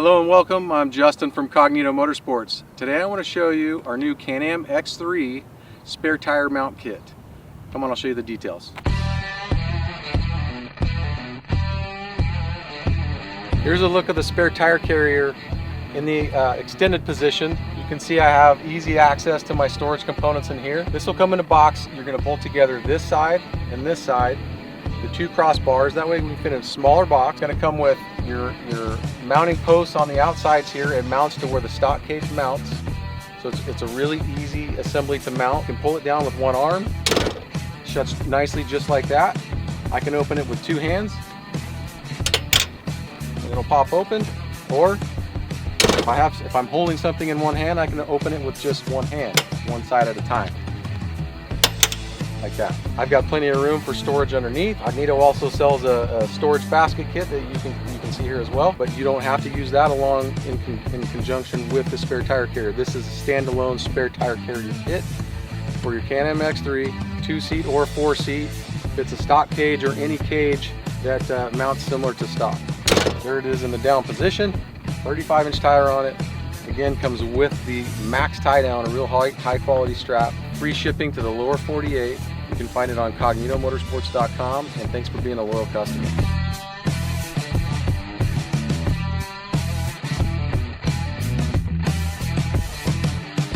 Hello and welcome, I'm Justin from Cognito Motorsports. Today I want to show you our new Can-Am X3 spare tire mount kit. Come on, I'll show you the details. Here's a look of the spare tire carrier in the extended position. You can see I have easy access to my storage components in here. This will come in a box. You're going to bolt together this side and this side, the two crossbars. That way we can fit in a smaller box. It's going to come with your mounting posts on the outsides here. It mounts to where the stock cage mounts. So it's a really easy assembly to mount. You can pull it down with one arm. Shuts nicely just like that. I can open it with two hands. And it'll pop open. Or if I'm holding something in one hand, I can open it with just one hand, one side at a time. Like that. I've got plenty of room for storage underneath. Cognito also sells a storage basket kit that you can see here as well, but you don't have to use that along in conjunction with the spare tire carrier. This is a standalone spare tire carrier kit for your Can-Am X3, 2-seat or 4-seat. It's a stock cage or any cage that mounts similar to stock. There it is in the down position, 35-inch tire on it. Again, comes with the max tie down, a real high quality strap. Free shipping to the lower 48. You can find it on cognitomotorsports.com, and thanks for being a loyal customer.